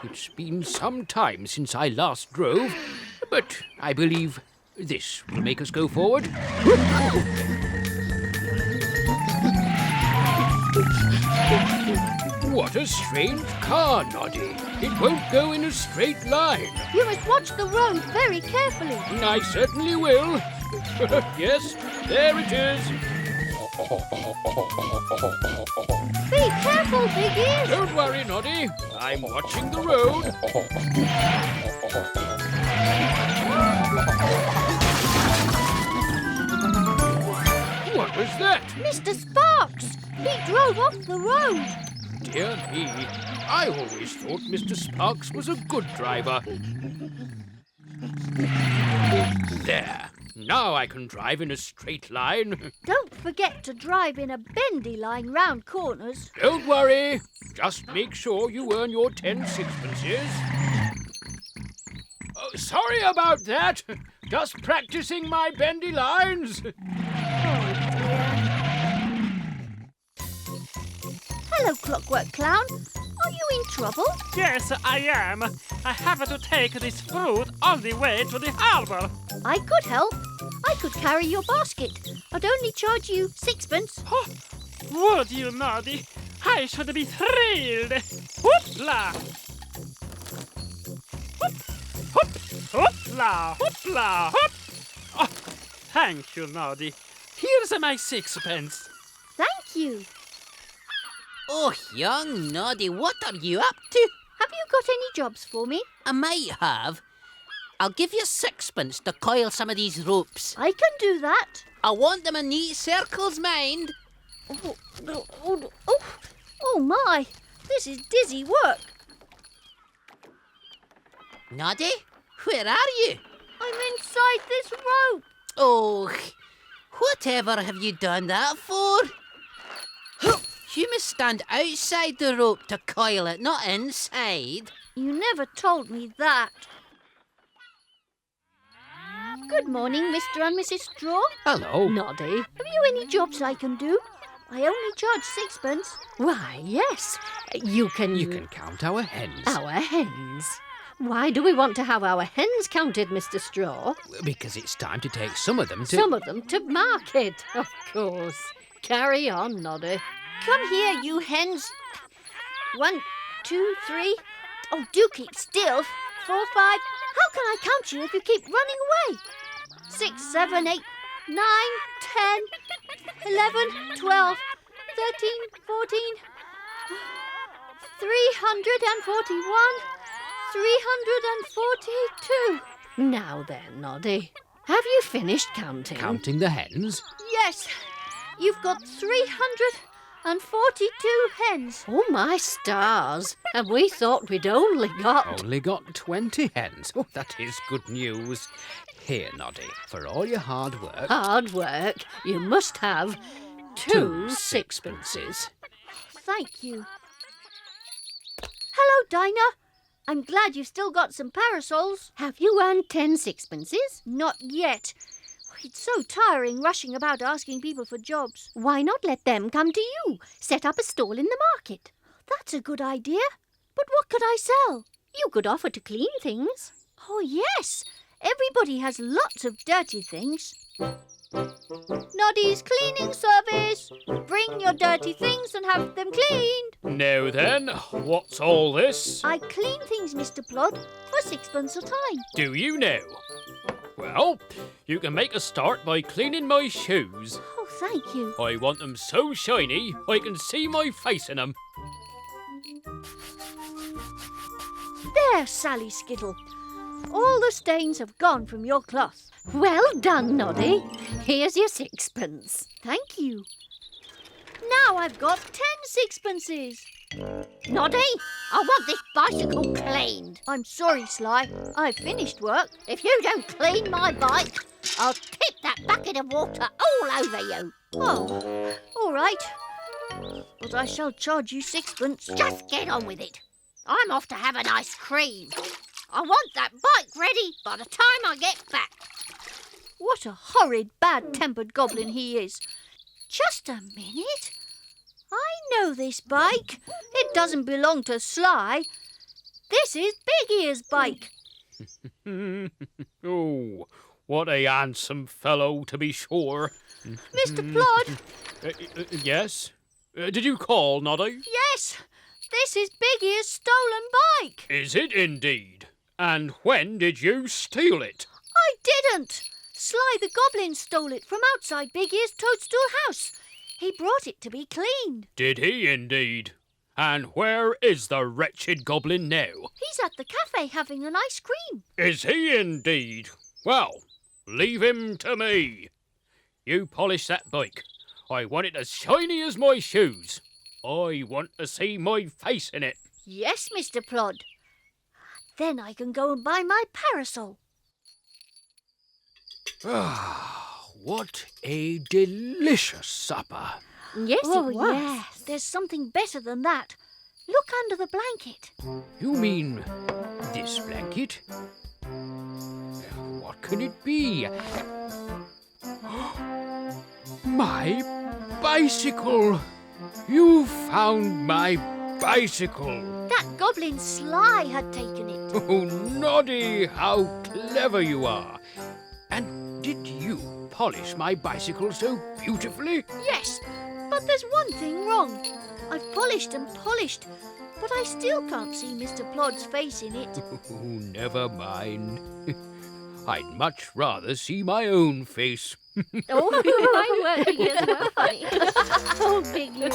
It's been some time since I last drove, but I believe this will make us go forward. What a strange car, Noddy. It won't go in a straight line. You must watch the road very carefully. I certainly will. Yes, there it is. Be careful, Big Ears. Don't worry, Noddy. I'm watching the road. What was that? Mr. Sparks. He drove off the road. Dear me, I always thought Mr. Sparks was a good driver. There. Now I can drive in a straight line. Don't forget to drive in a bendy line round corners. Don't worry. Just make sure you earn your 10 sixpences. Oh, sorry about that. Just practicing my bendy lines. Hello, Clockwork Clown. Are you in trouble? Yes, I am. I have to take this fruit all the way to the harbour. I could help. I could carry your basket. I'd only charge you 6pence. Oh, would you, Noddy? I should be thrilled. Hoopla! Hoop, hoop, hoopla, hoopla, hoop. Oh, thank you, Noddy. Here's my 6pence. Thank you. Oh, young Noddy, what are you up to? Have you got any jobs for me? I might have. I'll give you 6pence to coil some of these ropes. I can do that. I want them in neat circles, mind. Oh my, this is dizzy work. Noddy, where are you? I'm inside this rope. Oh, whatever have you done that for? You must stand outside the rope to coil it, not inside. You never told me that. Good morning, Mr. and Mrs. Straw. Hello. Noddy. Have you any jobs I can do? I only charge 6pence. Why, yes. You can count our hens. Our hens? Why do we want to have our hens counted, Mr. Straw? Because it's time to take some of them to... Some of them to market, of course. Carry on, Noddy. Come here, you hens. 1, 2, 3. Oh, do keep still. 4, 5. How can I count you if you keep running away? 6, 7, 8, 9, 10, 11, 12, 13, 14, 341, 342. Now then, Noddy. Have you finished counting? Counting the hens? Yes. You've got 342 hens. Oh, my stars. And we thought we'd only got... Only got 20 hens. Oh, that is good news. Here, Noddy, for all your hard work... Hard work? You must have 2 sixpences. Thank you. Hello, Dinah. I'm glad you've still got some parasols. Have you earned 10 sixpences? Not yet. It's so tiring rushing about asking people for jobs. Why not let them come to you? Set up a stall in the market. That's a good idea. But what could I sell? You could offer to clean things. Oh, yes. Everybody has lots of dirty things. Noddy's cleaning service. Bring your dirty things and have them cleaned. Now then, what's all this? I clean things, Mr. Plod, for 6pence a time. Do you know? Well, you can make a start by cleaning my shoes. Oh, thank you. I want them so shiny I can see my face in them. There, Sally Skittle. All the stains have gone from your cloth. Well done, Noddy. Here's your 6pence. Thank you. Now I've got 10 sixpences. Noddy, I want this bicycle cleaned. I'm sorry, Sly. I've finished work. If you don't clean my bike, I'll tip that bucket of water all over you. Oh, all right. But I shall charge you 6pence. Just get on with it. I'm off to have an ice cream. I want that bike ready by the time I get back. What a horrid, bad-tempered goblin he is. Just a minute. I know this bike. It doesn't belong to Sly. This is Big Ear's bike. Oh, what a handsome fellow, to be sure. Mr. Plod. Yes? Did you call, Noddy? Yes. This is Big Ear's stolen bike. Is it indeed? And when did you steal it? I didn't. Sly the Goblin stole it from outside Big Ear's Toadstool house. He brought it to be cleaned. Did he indeed? And where is the wretched goblin now? He's at the cafe having an ice cream. Is he indeed? Well, leave him to me. You polish that bike. I want it as shiny as my shoes. I want to see my face in it. Yes, Mr. Plod. Then I can go and buy my parasol. Ah, what a delicious supper. Yes, it was. Yes. There's something better than that. Look under the blanket. You mean this blanket? What can it be? My bicycle! You found my bicycle! That goblin Sly had taken it. Oh, Noddy, how clever you are! And did you polish my bicycle so beautifully? Yes, but there's one thing wrong. I've polished and polished, but I still can't see Mr. Plod's face in it. Oh, never mind. I'd much rather see my own face. Oh, my word, yes, well funny. Oh, Big Ear.